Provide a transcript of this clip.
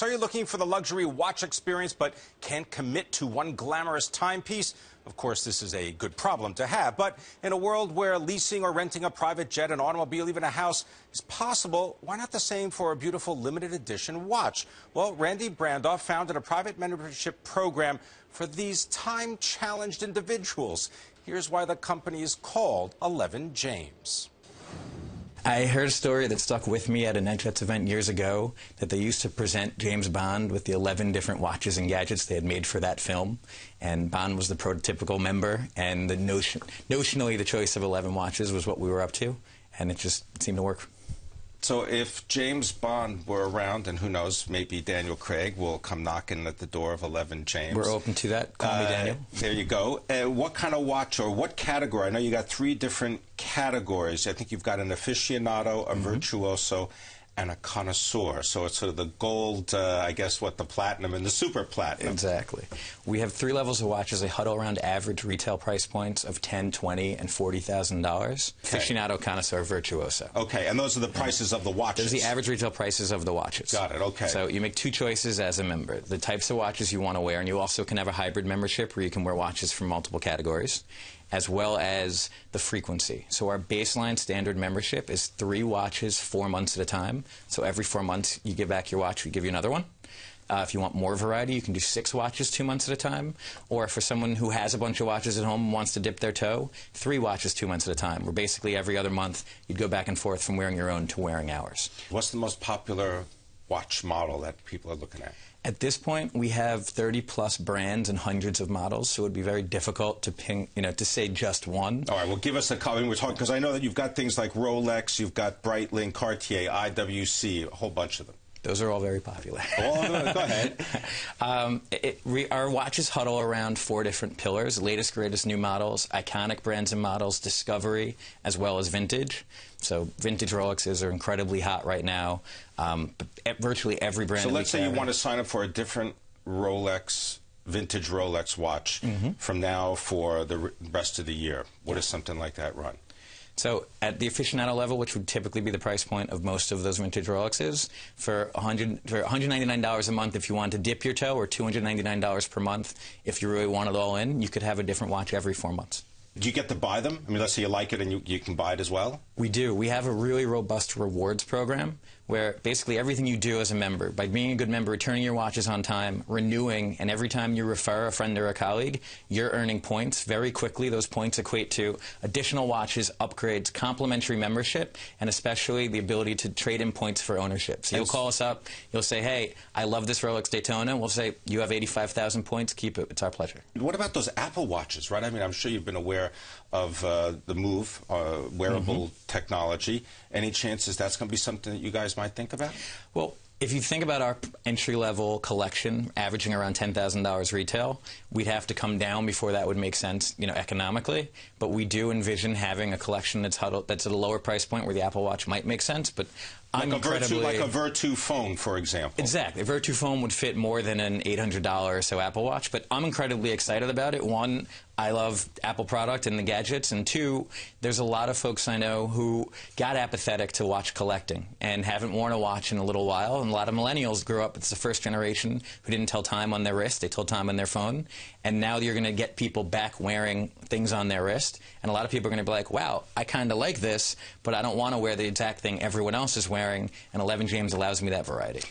So are you looking for the luxury watch experience but can't commit to one glamorous timepiece? Of course, this is a good problem to have, but in a world where leasing or renting a private jet, an automobile, even a house is possible, why not the same for a beautiful limited edition watch? Well, Randy Brandoff founded a private membership program for these time-challenged individuals. Here's why the company is called 11 James. I heard a story that stuck with me at a NetJets event years ago, that they used to present James Bond with the 11 different watches and gadgets they had made for that film. And Bond was the prototypical member, and the notionally the choice of 11 watches was what we were up to, and it just seemed to work. So if James Bond were around, and who knows, maybe Daniel Craig will come knocking at the door of 11 James. We're open to that. Call me Daniel. There you go. What kind of watch or what category? I know you got 3 different categories. I think you've got an aficionado, a virtuoso, and a connoisseur. So it's sort of the gold, I guess, the platinum and the super platinum. Exactly. We have 3 levels of watches. They huddle around average retail price points of $10,000, $20,000, and $40,000. Okay. Aficionado, connoisseur, virtuoso. Okay, and those are the prices of the watches. Those are the average retail prices of the watches. Got it, okay. So you make 2 choices as a member. The types of watches you want to wear, and you also can have a hybrid membership where you can wear watches from multiple categories, as well as the frequency. So our baseline standard membership is 3 watches, 4 months at a time. So every 4 months, you give back your watch, we give you another one. If you want more variety, you can do 6 watches 2 months at a time. Or for someone who has a bunch of watches at home and wants to dip their toe, 3 watches 2 months at a time, where basically every other month, you'd go back and forth from wearing your own to wearing ours. What's the most popular watch model that people are looking at? At this point, we have 30-plus brands and hundreds of models, so it would be very difficult to to say just one. All right, well, give us a couple. We're talking because I know that you've got things like Rolex, you've got Breitling, Cartier, IWC, a whole bunch of them. Those are all very popular. Oh, go ahead. Our watches huddle around 4 different pillars: latest, greatest new models, iconic brands and models, discovery, as well as vintage. So vintage Rolexes are incredibly hot right now. But virtually every brand. So let's say you want to sign up for a different Rolex, vintage Rolex watch from now for the rest of the year. What does something like that run? So at the aficionado level, which would typically be the price point of most of those vintage Rolexes, for $199 a month if you want to dip your toe, or $299 per month if you really want it all in, you could have a different watch every 4 months. Do you get to buy them? I mean, let's say you like it and you can buy it as well? We do. We have a really robust rewards program where basically everything you do as a member, by being a good member, returning your watches on time, renewing, and every time you refer a friend or a colleague, you're earning points very quickly. Those points equate to additional watches, upgrades, complimentary membership, and especially the ability to trade in points for ownership. So you'll call us up, you'll say, hey, I love this Rolex Daytona. We'll say, you have 85,000 points, keep it. It's our pleasure. What about those Apple watches, right? I mean, I'm sure you've been aware of the move, wearable technology. Any chances that's going to be something that you guys might think about? Well, if you think about our entry-level collection averaging around $10,000 retail, we'd have to come down before that would make sense, economically. But we do envision having a collection that's at a lower price point where the Apple Watch might make sense. But like a Virtu phone, for example. Exactly. A Virtu phone would fit more than an $800 or so Apple Watch. But I'm incredibly excited about it. 1, I love Apple product and the gadgets. And 2, there's a lot of folks I know who got apathetic to watch collecting and haven't worn a watch in a little while. And a lot of millennials grew up, it's the first generation who didn't tell time on their wrist. They told time on their phone. And now you're going to get people back wearing things on their wrist. And a lot of people are going to be like, wow, I kind of like this, but I don't want to wear the exact thing everyone else is wearing. And 11 James allows me that variety.